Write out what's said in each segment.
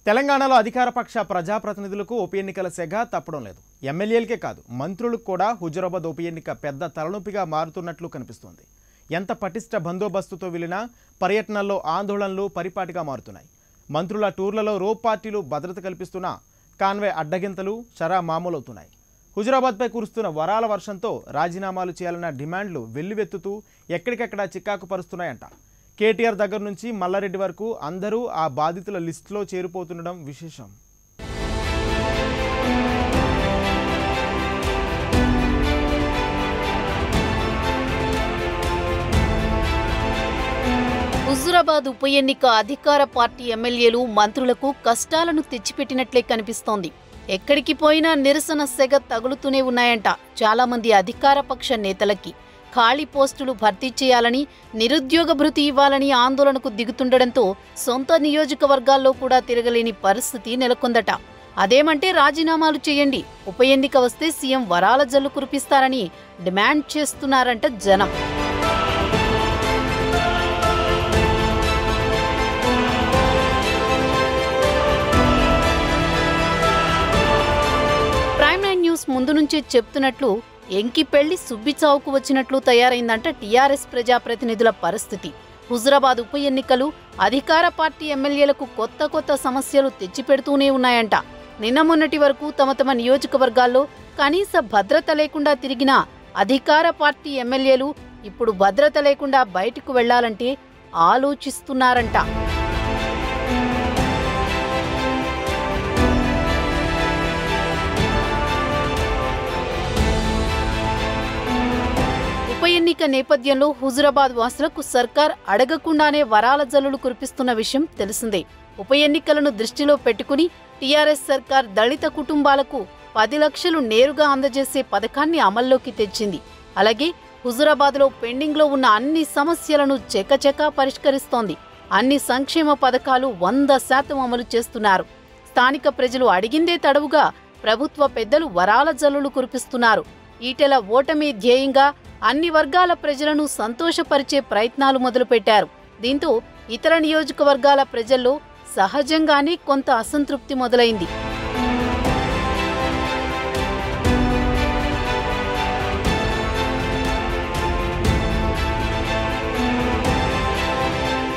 తెలంగాణలో అధికారపక్ష ప్రజాప్రతినిధులకు ఉప ఎన్నికల సెగ తప్పడం లేదు. ఎమ్మెల్యేలకే కాదు మంత్రులకు కూడా హుజురాబాద్ ఉప ఎన్నిక పెద్ద తలనొప్పిగా మారుతున్నట్లు కనిపిస్తోంది. ఎంత పటిష్ట బందోబస్తుతో వెళ్లినా పర్యటనల్లో ఆందోళనలు పరిపాటిగా మారుతున్నాయి. మంత్రుల టూర్లలో రోప్ పార్టీలు భద్రత కల్పిస్తున్నా కాన్వే అడ్డగింతలు షరా మామూలవుతున్నాయి. హుజురాబాద్పై కురుస్తున్న వరాల వర్షంతో రాజీనామాలు చేయాలన్న డిమాండ్లు వెల్లువెత్తుతూ ఎక్కడికెక్కడ చికాకు పరుస్తున్నాయంట. కేటీఆర్ దగ్గర నుంచి మల్లారెడ్డి వరకు అందరూ ఆ బాధితుల లిస్టులో చేరిపోతుండడం విశేషం. హుజురాబాద్ ఉప ఎన్నిక అధికార పార్టీ ఎమ్మెల్యేలు మంత్రులకు కష్టాలను తెచ్చిపెట్టినట్లే కనిపిస్తోంది. ఎక్కడికి పోయినా నిరసన సెగ తగులుతూనే ఉన్నాయంట. చాలా మంది అధికార పక్ష నేతలకి ఖాళీ పోస్టులు భర్తీ చేయాలని, నిరుద్యోగ భృతి ఇవ్వాలని ఆందోళనకు దిగుతుండటంతో సొంత నియోజకవర్గాల్లో కూడా తిరగలేని పరిస్థితి నెలకొందట. అదేమంటే రాజీనామాలు చేయండి, ఉప ఎన్నిక వస్తే సీఎం వరాల జల్లు కురిపిస్తారని డిమాండ్ చేస్తున్నారంట జనం. న్యూస్ ముందు నుంచే చెప్తున్నట్లు ఎంకి పెళ్లి సుబ్బిచావుకు వచ్చినట్లు తయారైందంట టీఆర్ఎస్ ప్రజాప్రతినిధుల పరిస్థితి. హుజురాబాద్ ఉప ఎన్నికలు అధికార పార్టీ ఎమ్మెల్యేలకు కొత్త సమస్యలు తెచ్చిపెడుతూనే ఉన్నాయంట. నిన్న మొన్నటి వరకు తమ నియోజకవర్గాల్లో కనీస భద్రత లేకుండా తిరిగిన అధికార పార్టీ ఎమ్మెల్యేలు ఇప్పుడు భద్రత లేకుండా బయటకు వెళ్లాలంటే ఆలోచిస్తున్నారంట. ఉప ఎన్నిక నేపథ్యంలో హుజురాబాద్ వాసులకు సర్కార్ అడగకుండానే వరాల జల్లులు కురిపిస్తున్న విషయం తెలిసిందే. ఉప ఎన్నికలను దృష్టిలో పెట్టుకుని టీఆర్ఎస్ సర్కార్ దళిత కుటుంబాలకు 10 లక్షలు నేరుగా అందజేసే పథకాన్ని అమల్లోకి తెచ్చింది. అలాగే హుజురాబాద్లో పెండింగ్లో ఉన్న అన్ని సమస్యలను చకచకా పరిష్కరిస్తోంది. అన్ని సంక్షేమ పథకాలు 100% అమలు చేస్తున్నారు. స్థానిక ప్రజలు అడిగిందే తడవుగా ప్రభుత్వ పెద్దలు వరాల జల్లులు కురిపిస్తున్నారు. ఈటెల ఓటమి ధ్యేయంగా అన్ని వర్గాల ప్రజలను సంతోషపరిచే ప్రయత్నాలు మొదలుపెట్టారు. దీంతో ఇతర నియోజకవర్గాల ప్రజల్లో సహజంగానే కొంత అసంతృప్తి మొదలైంది.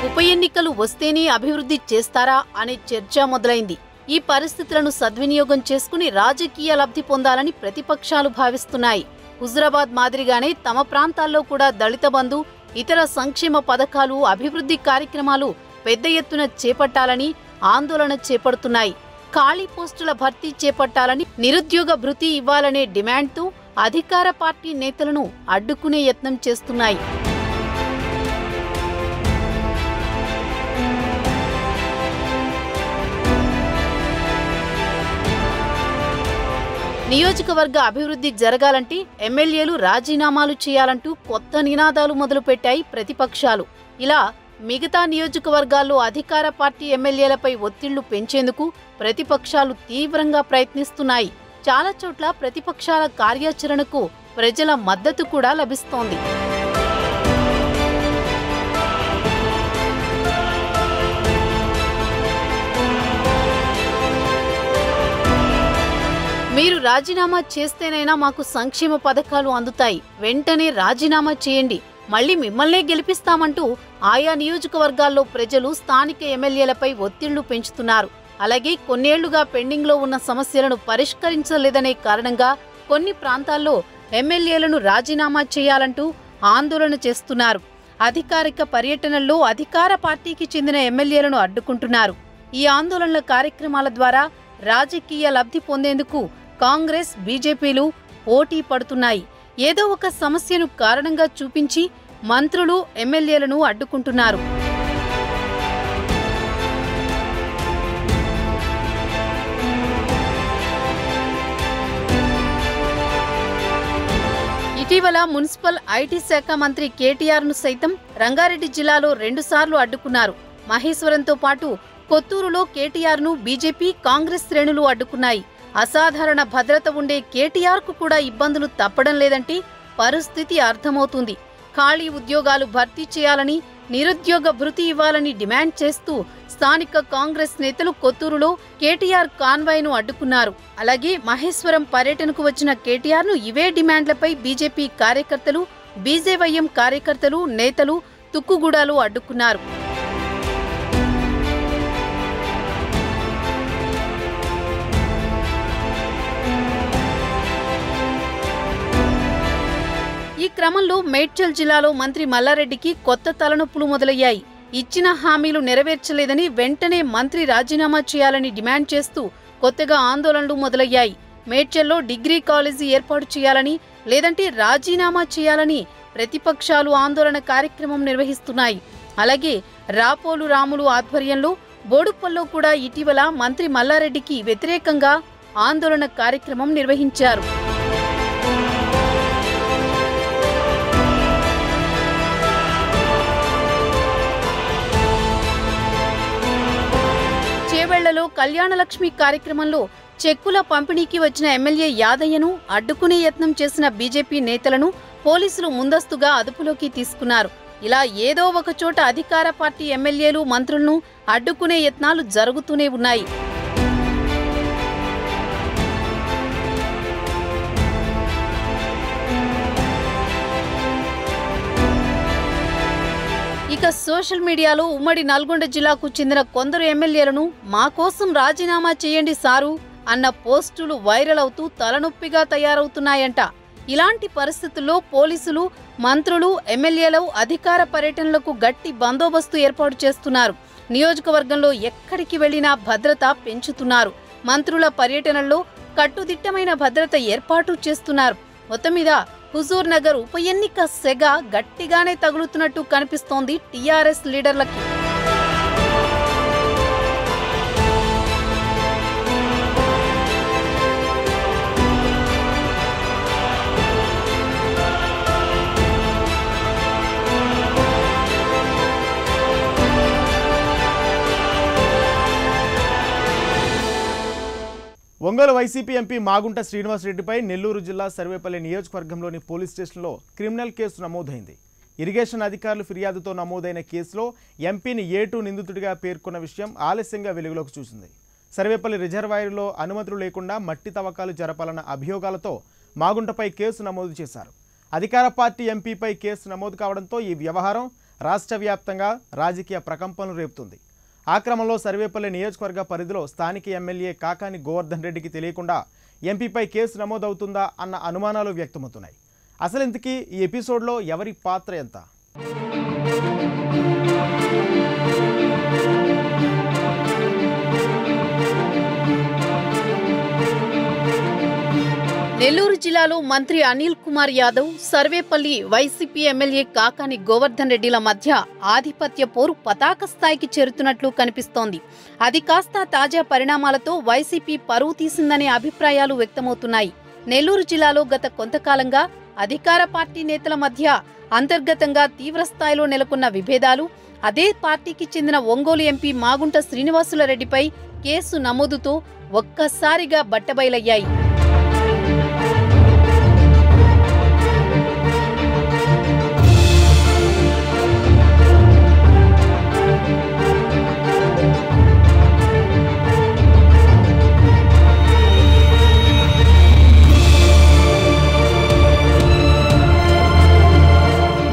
ఉప ఎన్నికలు వస్తేనే అభివృద్ధి చేస్తారా అనే చర్చ మొదలైంది. ఈ పరిస్థితులను సద్వినియోగం చేసుకుని రాజకీయ లబ్ధి పొందాలని ప్రతిపక్షాలు భావిస్తున్నాయి. హుజురాబాద్ మాదిరిగానే తమ ప్రాంతాల్లో కూడా దళిత బంధు, ఇతర సంక్షేమ పథకాలు, అభివృద్ధి కార్యక్రమాలు పెద్ద ఎత్తున చేపట్టాలని ఆందోళన చేపడుతున్నాయి. ఖాళీ పోస్టుల భర్తీ చేపట్టాలని, నిరుద్యోగ భృతి ఇవ్వాలనే డిమాండ్తో అధికార పార్టీ నేతలను అడ్డుకునే యత్నం చేస్తున్నాయి. నియోజకవర్గ అభివృద్ధి జరగాలంటే ఎమ్మెల్యేలు రాజీనామాలు చేయాలంటూ కొత్త నినాదాలు మొదలుపెట్టాయి ప్రతిపక్షాలు. ఇలా మిగతా నియోజకవర్గాల్లో అధికార పార్టీ ఎమ్మెల్యేలపై ఒత్తిళ్లు పెంచేందుకు ప్రతిపక్షాలు తీవ్రంగా ప్రయత్నిస్తున్నాయి. చాలా చోట్ల ప్రతిపక్షాల కార్యాచరణకు ప్రజల మద్దతు కూడా లభిస్తోంది. మీరు రాజీనామా చేస్తేనైనా మాకు సంక్షేమ పథకాలు అందుతాయి, వెంటనే రాజీనామా చేయండి, మళ్లీ మిమ్మల్నే గెలిపిస్తామంటూ ఆయా నియోజకవర్గాల్లో ప్రజలు స్థానిక ఎమ్మెల్యేలపై ఒత్తిళ్లు పెంచుతున్నారు. అలాగే కొన్నేళ్లుగా పెండింగ్లో ఉన్న సమస్యలను పరిష్కరించలేదనే కారణంగా కొన్ని ప్రాంతాల్లో ఎమ్మెల్యేలను రాజీనామా చేయాలంటూ ఆందోళన చేస్తున్నారు. అధికారిక పర్యటనల్లో అధికార పార్టీకి చెందిన ఎమ్మెల్యేలను అడ్డుకుంటున్నారు. ఈ ఆందోళనల కార్యక్రమాల ద్వారా రాజకీయ లబ్ధి పొందేందుకు కాంగ్రెస్, బీజేపీలు పోటీ పడుతున్నాయి. ఏదో ఒక సమస్యను కారణంగా చూపించి మంత్రులు, ఎమ్మెల్యేలను అడ్డుకుంటున్నారు. ఇటీవల మున్సిపల్ ఐటీ శాఖ మంత్రి కేటీఆర్ను సైతం రంగారెడ్డి జిల్లాలో 2 సార్లు అడ్డుకున్నారు. మహేశ్వరంతో పాటు కొత్తూరులో కేటీఆర్ను బీజేపీ, కాంగ్రెస్ శ్రేణులు అడ్డుకున్నాయి. అసాధారణ భద్రత ఉండే కేటీఆర్కు కూడా ఇబ్బందులు తప్పడం లేదంటే పరిస్థితి అర్థమవుతుంది. ఖాళీ ఉద్యోగాలు భర్తీ చేయాలని, నిరుద్యోగ భృతి ఇవ్వాలని డిమాండ్ చేస్తూ స్థానిక కాంగ్రెస్ నేతలు కొత్తూరులో కేటీఆర్ కాన్వాయ్ను అడ్డుకున్నారు. అలాగే మహేశ్వరం పర్యటనకు వచ్చిన కేటీఆర్ను ఇవే డిమాండ్లపై బీజేపీ కార్యకర్తలు, బీజేవైఎం కార్యకర్తలు, నేతలు తుక్కుగూడలో అడ్డుకున్నారు. ఈ క్రమంలో మేడ్చల్ జిల్లాలో మంత్రి మల్లారెడ్డికి కొత్త తలనొప్పులు మొదలయ్యాయి. ఇచ్చిన హామీలు నెరవేర్చలేదని వెంటనే మంత్రి రాజీనామా చేయాలని డిమాండ్ చేస్తూ కొత్తగా ఆందోళనలు మొదలయ్యాయి. మేడ్చల్లో డిగ్రీ కాలేజీ ఏర్పాటు చేయాలని, లేదంటే రాజీనామా చేయాలని ప్రతిపక్షాలు ఆందోళన కార్యక్రమం నిర్వహిస్తున్నాయి. అలాగే రాపోలు రాములు ఆధ్వర్యంలో బోడుప్పల్లో కూడా ఇటీవల మంత్రి మల్లారెడ్డికి వ్యతిరేకంగా ఆందోళన కార్యక్రమం నిర్వహించారు. చేవెళ్లలో కళ్యాణలక్ష్మి కార్యక్రమంలో చెక్కుల పంపిణీకి వచ్చిన ఎమ్మెల్యే యాదయ్యను అడ్డుకునే యత్నం చేసిన బీజేపీ నేతలను పోలీసులు ముందస్తుగా అదుపులోకి తీసుకున్నారు. ఇలా ఏదో ఒక చోట అధికార పార్టీ ఎమ్మెల్యేలు, మంత్రులను అడ్డుకునే యత్నాలు జరుగుతూనే ఉన్నాయి. ఇక సోషల్ మీడియాలో ఉమ్మడి నల్గొండ జిల్లాకు చెందిన కొందరు ఎమ్మెల్యేలను మా కోసం రాజీనామా చేయండి సారు అన్న పోస్టులు వైరల్ అవుతూ తలనొప్పిగా తయారవుతున్నాయంట. ఇలాంటి పరిస్థితుల్లో పోలీసులు, మంత్రులు, ఎమ్మెల్యేలు అధికార పర్యటనలకు గట్టి బందోబస్తు ఏర్పాటు చేస్తున్నారు. నియోజకవర్గంలో ఎక్కడికి వెళ్లినా భద్రత పెంచుతున్నారు. మంత్రుల పర్యటనల్లో కట్టుదిట్టమైన భద్రత ఏర్పాటు చేస్తున్నారు. మొత్తం మీద హుజూర్ నగర్ ఉప ఎన్నిక సెగ గట్టిగానే తగులుతున్నట్టు కనిపిస్తోంది టీఆర్ఎస్ లీడర్లకి. ఒంగోలు వైసీపీ ఎంపీ మాగుంట శ్రీనివాసరెడ్డిపై నెల్లూరు జిల్లా సర్వేపల్లి నియోజకవర్గంలోని పోలీస్ స్టేషన్లో క్రిమినల్ కేసు నమోదైంది. ఇరిగేషన్ అధికారులు ఫిర్యాదుతో నమోదైన కేసులో ఎంపీని A2 నిందితుడిగా పేర్కొన్న విషయం ఆలస్యంగా వెలుగులోకి చూసింది. సర్వేపల్లి రిజర్వాయర్లో అనుమతులు లేకుండా మట్టి తవ్వకాలు జరపాలన్న అభియోగాలతో మాగుంటపై కేసు నమోదు చేశారు. అధికార పార్టీ ఎంపీపై కేసు నమోదు కావడంతో ఈ వ్యవహారం రాష్ట్ర వ్యాప్తంగా రాజకీయ ప్రకంపనలు రేపుతుంది. ఆ క్రమంలో సర్వేపల్లి నియోజకవర్గ పరిధిలో స్థానిక ఎమ్మెల్యే కాకాని గోవర్ధన్ రెడ్డికి తెలియకుండా ఎంపీపై కేసు నమోదవుతుందా అన్న అనుమానాలు వ్యక్తమవుతున్నాయి. అసలు ఇంతకీ ఈ ఎపిసోడ్లో ఎవరి పాత్ర ఎంత? నెల్లూరు జిల్లాలో మంత్రి అనిల్ కుమార్ యాదవ్, సర్వేపల్లి వైసీపీ ఎమ్మెల్యే కాకాని గోవర్ధన్ రెడ్డిల మధ్య ఆధిపత్య పోరు పతాక స్థాయికి చేరుతున్నట్లు కనిపిస్తోంది. అది కాస్త తాజా పరిణామాలతో వైసీపీ పరువు తీసిందనే అభిప్రాయాలు వ్యక్తమవుతున్నాయి. నెల్లూరు జిల్లాలో గత కొంతకాలంగా అధికార పార్టీ నేతల మధ్య అంతర్గతంగా తీవ్రస్థాయిలో నెలకొన్న విభేదాలు, అదే పార్టీకి చెందిన ఒంగోలు ఎంపీ మాగుంట శ్రీనివాసులరెడ్డిపై కేసు నమోదుతో ఒక్కసారిగా బట్టబయలయ్యాయి.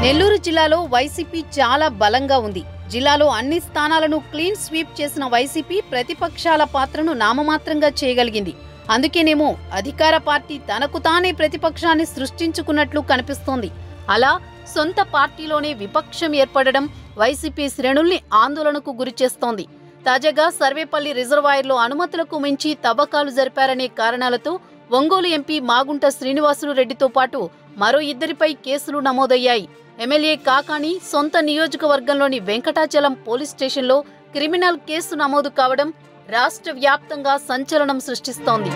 నెల్లూరు జిల్లాలో వైసీపీ చాలా బలంగా ఉంది. జిల్లాలో అన్ని స్థానాలను క్లీన్ స్వీప్ చేసిన వైసీపీ ప్రతిపక్షాల పాత్రను నామమాత్రంగా చేయగలిగింది. అందుకేనేమో అధికార పార్టీ తనకు తానే ప్రతిపక్షాన్ని సృష్టించుకున్నట్లు కనిపిస్తోంది. అలా సొంత పార్టీలోనే విపక్షం ఏర్పడడం వైసీపీ శ్రేణుల్ని ఆందోళనకు గురిచేస్తోంది. తాజాగా సర్వేపల్లి రిజర్వాయర్లో అనుమతులకు మించి తవ్వకాలు జరిపారనే కారణాలతో ఒంగోలు ఎంపీ మాగుంట శ్రీనివాసులు రెడ్డితో పాటు మరో ఇద్దరిపై కేసులు నమోదయ్యాయి. ఎమ్మెల్యే కాకాని సొంత నియోజకవర్గంలోని వెంకటాచలం పోలీస్ స్టేషన్లో క్రిమినల్ కేసు నమోదు కావడం రాష్ట్ర వ్యాప్తంగా సంచలనం సృష్టిస్తోంది.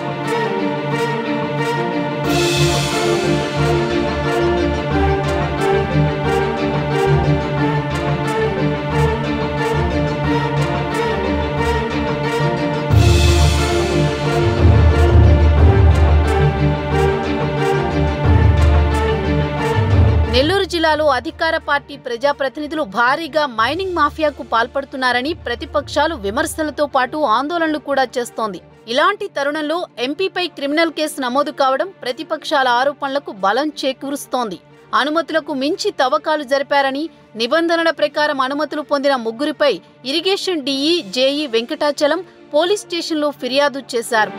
నెల్లూరు జిల్లా జిల్లాలో అధికార పార్టీ ప్రజాప్రతినిధులు భారీగా మైనింగ్ మాఫియాకు పాల్పడుతున్నారని ప్రతిపక్షాలు విమర్శలతో పాటు ఆందోళనలు కూడా చేస్తోంది. ఇలాంటి తరుణంలో ఎంపీపై క్రిమినల్ కేసు నమోదు కావడం ప్రతిపక్షాల ఆరోపణలకు బలం చేకూరుస్తోంది. అనుమతులకు మించి తవ్వకాలు జరిపారని, నిబంధనల ప్రకారం అనుమతులు పొందిన ముగ్గురిపై irrigation DE JE Venkatachalam police స్టేషన్లో ఫిర్యాదు చేశారు.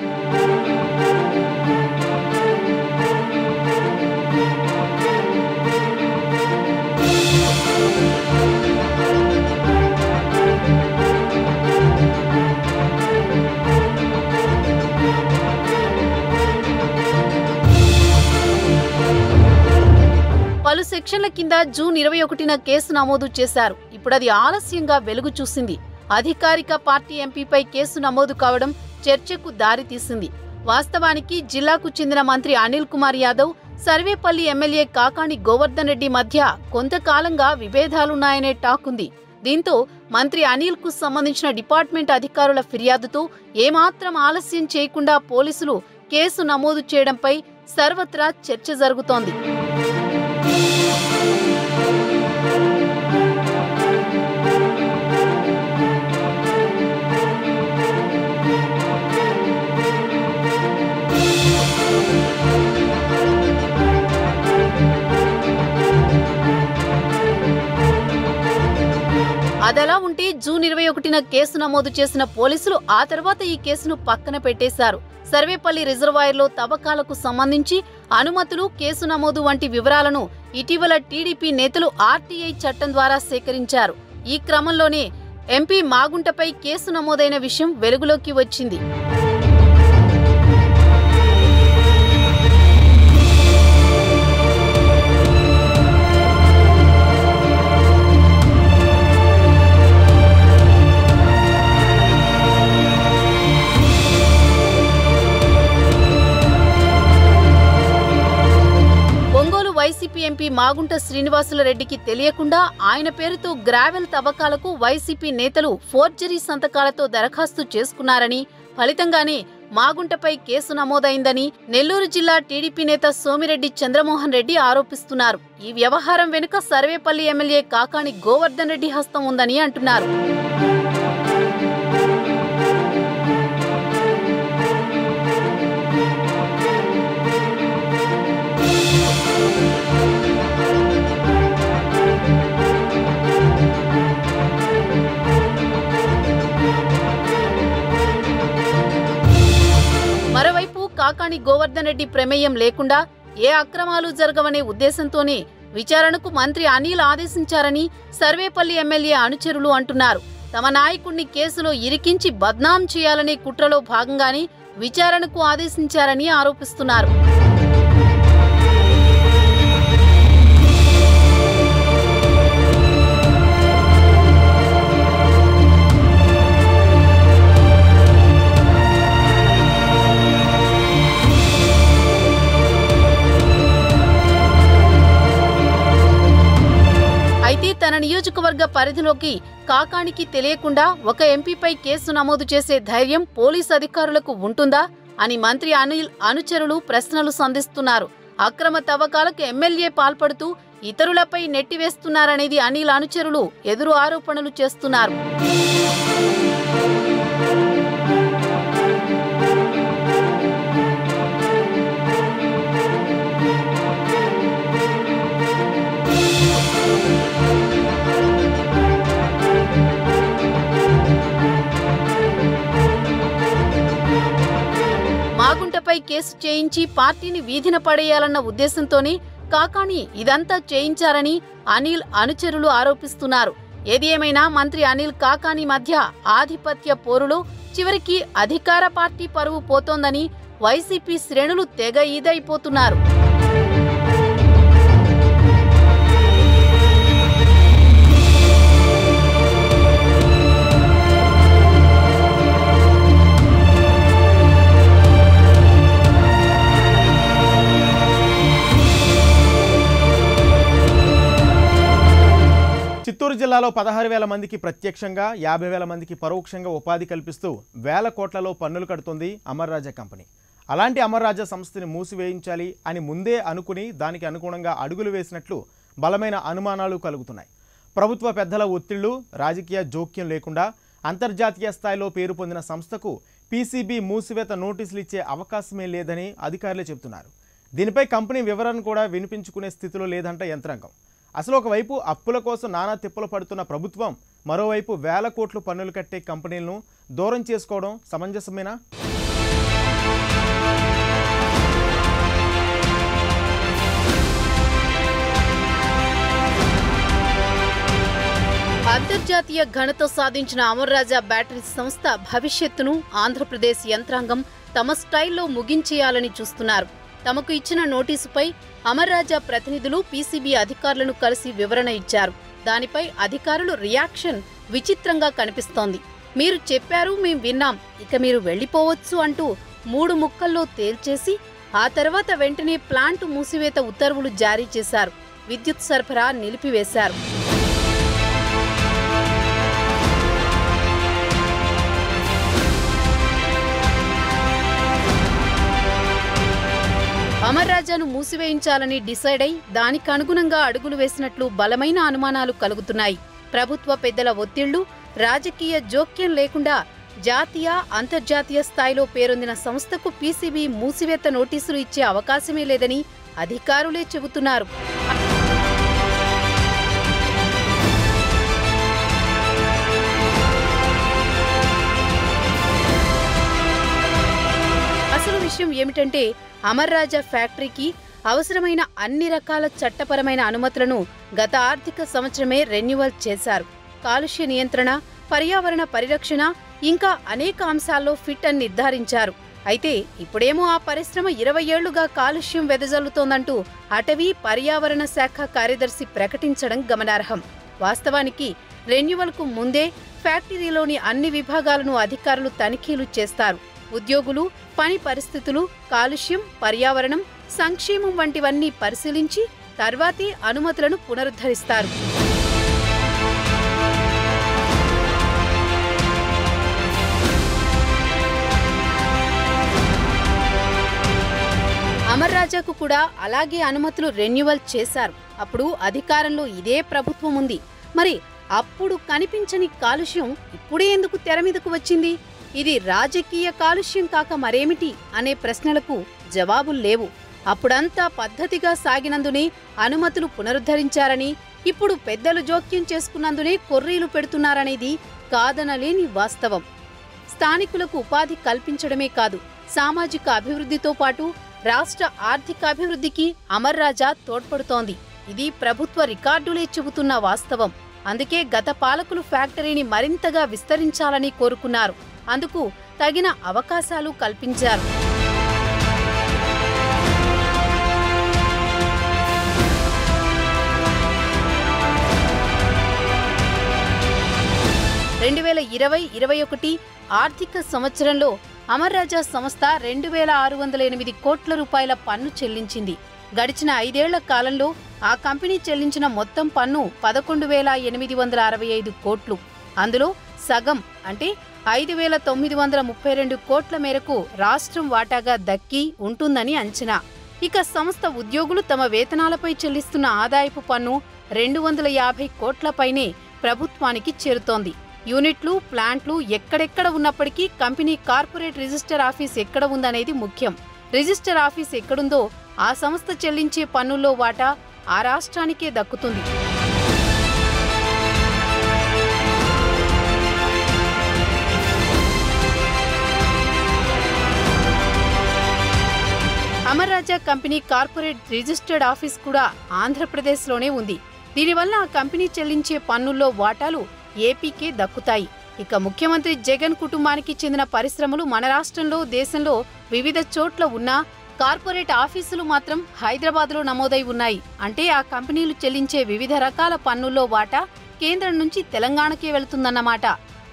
పలు సెక్షన్ల కింద జూన్ 21న కేసు నమోదు చేశారు. ఇప్పుడది ఆలస్యంగా వెలుగు చూసింది. అధికారిక పార్టీ ఎంపీపై కేసు నమోదు కావడం చర్చకు దారితీసింది. వాస్తవానికి జిల్లాకు చెందిన మంత్రి అనిల్ కుమార్ యాదవ్, సర్వేపల్లి ఎమ్మెల్యే కాకాణి గోవర్ధన్ రెడ్డి మధ్య కొంతకాలంగా విభేదాలున్నాయనే టాక్ ఉంది. దీంతో మంత్రి అనిల్ కు సంబంధించిన డిపార్ట్మెంట్ అధికారుల ఫిర్యాదుతో ఏమాత్రం ఆలస్యం చేయకుండా పోలీసులు కేసు నమోదు చేయడంపై సర్వత్రా చర్చ జరుగుతోంది. అదలా ఉంటే జూన్ 21న కేసు నమోదు చేసిన పోలీసులు ఆ తర్వాత ఈ కేసును పక్కన పెట్టేశారు. సర్వేపల్లి రిజర్వాయర్లో తవ్వకాలకు సంబంధించి అనుమతులు, కేసు నమోదు వంటి వివరాలను ఇటీవల టీడీపీ నేతలు ఆర్టీఐ చట్టం ద్వారా సేకరించారు. ఈ క్రమంలోనే ఎంపీ మాగుంటపై కేసు నమోదైన విషయం వెలుగులోకి వచ్చింది. వైసీపీ ఎంపీ మాగుంట శ్రీనివాసులరెడ్డికి తెలియకుండా ఆయన పేరుతో గ్రావెల్ తవ్వకాలకు వైసీపీ నేతలు ఫోర్జరీ సంతకాలతో దరఖాస్తు చేసుకున్నారని, ఫలితంగానే మాగుంటపై కేసు నమోదైందని నెల్లూరు జిల్లా టీడీపీ నేత సోమిరెడ్డి చంద్రమోహన్ రెడ్డి ఆరోపిస్తున్నారు. ఈ వ్యవహారం వెనుక సర్వేపల్లి ఎమ్మెల్యే కాకాణి గోవర్ధన్ రెడ్డి హస్తం ఉందని అంటున్నారు. మరోవైపు కాకాణి గోవర్ధన్ రెడ్డి ప్రమేయం లేకుండా ఏ అక్రమాలు జరగవనే ఉద్దేశంతోనే విచారణకు మంత్రి అనిల్ ఆదేశించారని సర్వేపల్లి ఎమ్మెల్యే అనుచరులు అంటున్నారు. తమ నాయకుడిని కేసులో ఇరికించి బద్నాం చేయాలనే కుట్రలో భాగంగానే విచారణకు ఆదేశించారని ఆరోపిస్తున్నారు. అయితే తన నియోజకవర్గ పరిధిలోకి కాకాణికి తెలియకుండా ఒక ఎంపీపై కేసు నమోదు చేసే ధైర్యం పోలీసు అధికారులకు ఉంటుందా అని మంత్రి అనిల్ అనుచరులు ప్రశ్నలు సంధిస్తున్నారు. అక్రమ తవ్వకాలకు ఎమ్మెల్యే పాల్పడుతూ ఇతరులపై నెట్టివేస్తున్నారనేది అనిల్ అనుచరులు ఎదురు ఆరోపణలు చేస్తున్నారు. మాగుంటపై కేసు చేయించి పార్టీని వీధిన పడేయాలన్న ఉద్దేశంతోనే కాకాణి ఇదంతా చేయించారని అనిల్ అనుచరులు ఆరోపిస్తున్నారు. ఏది ఏమైనా మంత్రి అనిల్ కాకాణి మధ్య ఆధిపత్య పోరులో చివరికి అధికార పార్టీ పరువు పోతోందని వైసీపీ శ్రేణులు తెగ ఈదైపోతున్నారు. చిత్తూరు జిల్లాలో 16,000 మందికి ప్రత్యక్షంగా 50,000 మందికి పరోక్షంగా ఉపాధి కల్పిస్తూ వేల కోట్లలో పన్నులు కడుతోంది అమర్ రాజా కంపెనీ. అలాంటి అమర్ రాజా సంస్థని మూసివేయించాలి అని ముందే అనుకుని దానికి అనుగుణంగా అడుగులు వేసినట్లు బలమైన అనుమానాలు కలుగుతున్నాయి. ప్రభుత్వ పెద్దల ఒత్తిళ్లు, రాజకీయ జోక్యం లేకుండా అంతర్జాతీయ స్థాయిలో పేరు పొందిన సంస్థకు పీసీబీ మూసివేత నోటీసులు ఇచ్చే అవకాశమే లేదని అధికారులే చెబుతున్నారు. దీనిపై కంపెనీ వివరణ కూడా వినిపించుకునే స్థితిలో లేదంట యంత్రాంగం. అసలు ఒకవైపు అప్పుల కోసం నానా తిప్పలు పడుతున్న ప్రభుత్వం, మరోవైపు వేల కోట్లు పన్నులు కట్టే కంపెనీలను దూరం చేసుకోవడం సమంజసమేనా? అంతర్జాతీయ ఘనత సాధించిన అమర్ రాజా బ్యాటరీస్ సంస్థ భవిష్యత్తును ఆంధ్రప్రదేశ్ యంత్రాంగం తమ స్టైల్లో ముగించేయాలని చూస్తున్నారు. తమకు ఇచ్చిన నోటీసుపై అమర్ రాజా ప్రతినిధులు పీసీబీ అధికారులను కలిసి వివరణ ఇచ్చారు. దానిపై అధికారులు రియాక్షన్ విచిత్రంగా కనిపిస్తోంది. మీరు చెప్పారు, మేం విన్నాం, ఇక మీరు వెళ్లిపోవచ్చు అంటూ 3 ముక్కల్లో తేల్చేసి ఆ తర్వాత వెంటనే ప్లాంటు మూసివేత ఉత్తర్వులు జారీ చేశారు. విద్యుత్ సరఫరా నిలిపివేశారు. అమర్ రాజాను మూసివేయించాలని డిసైడ్ అయి దానికి అనుగుణంగా అడుగులు వేసినట్లు బలమైన అనుమానాలు కలుగుతున్నాయి. ప్రభుత్వ పెద్దల ఒత్తిళ్లు, రాజకీయ జోక్యం లేకుండా జాతీయ, అంతర్జాతీయ స్థాయిలో పేరొందిన సంస్థకు పీసీబీ మూసివేత నోటీసులు ఇచ్చే అవకాశమే లేదని అధికారులే చెబుతున్నారు. అసలు విషయం ఏమిటంటే, అమర్ రాజా ఫ్యాక్టరీకి అవసరమైన అన్ని రకాల చట్టపరమైన అనుమతులను గత ఆర్థిక సంవత్సరమే రెన్యువల్ చేశారు. కాలుష్య నియంత్రణ, పర్యావరణ పరిరక్షణ, ఇంకా అనేక అంశాల్లో ఫిట్ అని నిర్ధారించారు. అయితే ఇప్పుడేమో ఆ పరిశ్రమ 20 ఏళ్లుగా కాలుష్యం వెదజల్లుతోందంటూ అటవీ పర్యావరణ శాఖ కార్యదర్శి ప్రకటించడం గమనార్హం. వాస్తవానికి రెన్యువల్కు ముందే ఫ్యాక్టరీలోని అన్ని విభాగాలను అధికారులు తనిఖీలు చేస్తారు. ఉద్యోగులు, పని పరిస్థితులు, కాలుష్యం, పర్యావరణం, సంక్షేమం వంటివన్నీ పరిశీలించి తర్వాతే అనుమతులను పునరుద్ధరిస్తారు. అమర్ రాజాకు కూడా అలాగే అనుమతులు రెన్యువల్ చేశారు. అప్పుడు అధికారంలో ఇదే ప్రభుత్వం ఉంది. మరి అప్పుడు కనిపించని కాలుష్యం ఇప్పుడే ఎందుకు తెర మీదకు వచ్చింది? ఇది రాజకీయ కాలుష్యం కాక మరేమిటి అనే ప్రశ్నలకు జవాబులు లేవు. అప్పుడంతా పద్ధతిగా సాగినందునే అనుమతులు పునరుద్ధరించారని, ఇప్పుడు పెద్దలు జోక్యం చేసుకున్నందునే కొర్రీలు పెడుతున్నారనేది కాదనలేని వాస్తవం. స్థానికులకు ఉపాధి కల్పించడమే కాదు, సామాజిక అభివృద్ధితో పాటు రాష్ట్ర ఆర్థిక అభివృద్ధికి అమర్ రాజా తోడ్పడుతోంది. ఇది ప్రభుత్వ రికార్డులే చెబుతున్న వాస్తవం. అందుకే గత పాలకులు ఫ్యాక్టరీని మరింతగా విస్తరించాలని కోరుకున్నారు. అందుకు తగిన అవకాశాలు కల్పించారు. రెండు 2020-21 ఆర్థిక సంవత్సరంలో అమర్ రాజా సంస్థ 2608 కోట్ల రూపాయల పన్ను చెల్లించింది. గడిచిన 5 ఏళ్ల కాలంలో ఆ కంపెనీ చెల్లించిన మొత్తం పన్ను 11,865 కోట్లు. అందులో సగం అంటే 5,932 కోట్ల మేరకు రాష్ట్రం వాటాగా దక్కి ఉంటుందని అంచనా. ఇక సంస్థ ఉద్యోగులు తమ వేతనాలపై చెల్లిస్తున్న ఆదాయపు పన్ను 250 కోట్లపైనే ప్రభుత్వానికి చేరుతోంది. యూనిట్లు, ప్లాంట్లు ఎక్కడెక్కడ ఉన్నప్పటికీ కంపెనీ కార్పొరేట్ రిజిస్టర్ ఆఫీస్ ఎక్కడ ఉందనేది ముఖ్యం. రిజిస్టర్ ఆఫీస్ ఎక్కడుందో ఆ సంస్థ చెల్లించే పన్నుల్లో వాటా ఆ రాష్ట్రానికే దక్కుతుంది. అమర్ రాజా కంపెనీ కార్పొరేట్ రిజిస్టర్డ్ ఆఫీస్ కూడా ఆంధ్రప్రదేశ్లోనే ఉంది. దీనివల్ల ఆ కంపెనీ చెల్లించే పన్నుల్లో వాటాలు ఏపీకే దక్కుతాయి. ఇక ముఖ్యమంత్రి జగన్ కుటుంబానికి చెందిన పరిశ్రమలు మన రాష్ట్రంలో, దేశంలో వివిధ చోట్ల ఉన్నా కార్పొరేట్ ఆఫీసులు మాత్రం హైదరాబాద్లో నమోదై ఉన్నాయి. అంటే ఆ కంపెనీలు చెల్లించే వివిధ రకాల పన్నుల్లో వాటా కేంద్రం నుంచి తెలంగాణకే వెళుతుందన్నమాట.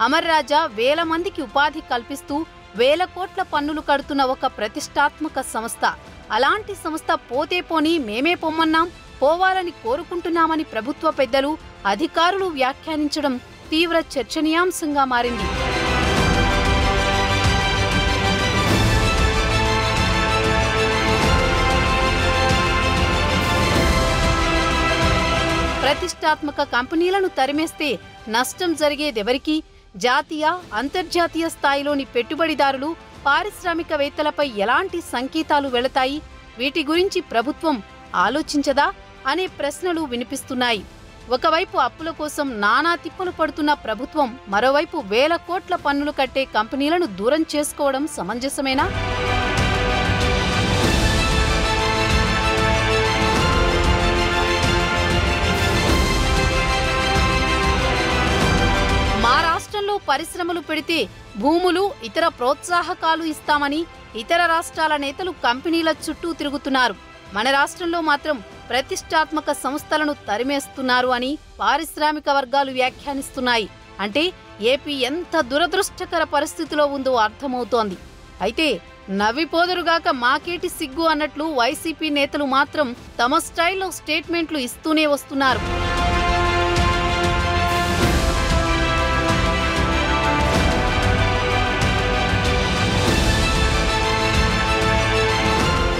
అమర్ రాజా వేల మందికి ఉపాధి కల్పిస్తూ వేల కోట్ల పన్నులు కడుతున్న ఒక ప్రతిష్టాత్మక సంస్థ. అలాంటి సంస్థ పోతే పోని మేమే పొమ్మన్నాం, పోవాలని కోరుకుంటున్నామని ప్రభుత్వ పెద్దలు, అధికారులు వ్యాఖ్యానించడం తీవ్ర చర్చనీయాంశంగా మారింది. ప్రతిష్టాత్మక కంపెనీలను తరిమేస్తే నష్టం జరిగేదెవరికి? జాతీయ, అంతర్జాతీయ స్థాయిలోని పెట్టుబడిదారులు, పారిశ్రామికవేత్తలపై ఎలాంటి సంకేతాలు వెళతాయి? వీటి గురించి ప్రభుత్వం ఆలోచించదా అనే ప్రశ్నలు వినిపిస్తున్నాయి. ఒకవైపు అప్పుల కోసం నానా తిప్పలు పడుతున్న ప్రభుత్వం, మరోవైపు వేల కోట్ల పన్నులు కట్టే కంపెనీలను దూరం చేసుకోవడం సమంజసమేనా? మా రాష్ట్రంలో పరిశ్రమలు పెడితే భూములు, ఇతర ప్రోత్సాహకాలు ఇస్తామని ఇతర రాష్ట్రాల నేతలు కంపెనీల చుట్టూ తిరుగుతున్నారు. మన రాష్ట్రంలో మాత్రం ప్రతిష్టాత్మక సంస్థలను తరిమేస్తున్నారు అని పారిశ్రామిక వర్గాలు వ్యాఖ్యానిస్తున్నాయి. అంటే ఏపీ ఎంత దురదృష్టకర పరిస్థితిలో ఉందో అర్థమవుతోంది. అయితే నవ్విపోదురుగాక మాకేటి సిగ్గు అన్నట్లు వైసీపీ నేతలు మాత్రం తమ స్టైల్లో స్టేట్మెంట్లు ఇస్తూనే వస్తున్నారు.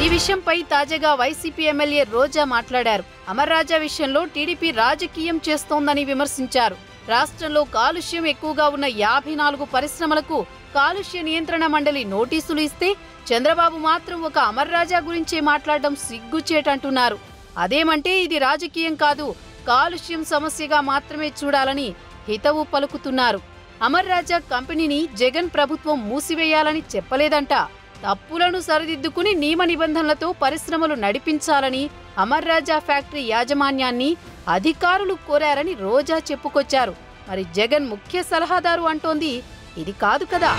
ఈ విషయంపై తాజాగా వైసీపీ ఎమ్మెల్యే రోజా మాట్లాడారు. అమర్ రాజా విషయంలో టీడీపీ రాజకీయం చేస్తోందని విమర్శించారు. రాష్ట్రంలో కాలుష్యం ఎక్కువగా ఉన్న 54 పరిశ్రమలకు కాలుష్య నియంత్రణ మండలి నోటీసులు ఇస్తే చంద్రబాబు మాత్రం ఒక అమర్ రాజా గురించే మాట్లాడడం సిగ్గుచేటంటున్నారు. అదేమంటే ఇది రాజకీయం కాదు, కాలుష్యం సమస్యగా మాత్రమే చూడాలని హితవు పలుకుతున్నారు. అమర్ రాజా కంపెనీని జగన్ ప్రభుత్వం మూసివేయాలని చెప్పలేదంట. తప్పులను సరిదిద్దుకుని నియమ నిబంధనలతో పరిశ్రమలు నడిపించాలని అమర్ రాజా ఫ్యాక్టరీ యాజమాన్యాన్ని అధికారులు కోరారని రోజా చెప్పుకొచ్చారు. మరి జగన్ ముఖ్య సలహాదారు అంటోంది ఇది కాదు కదా.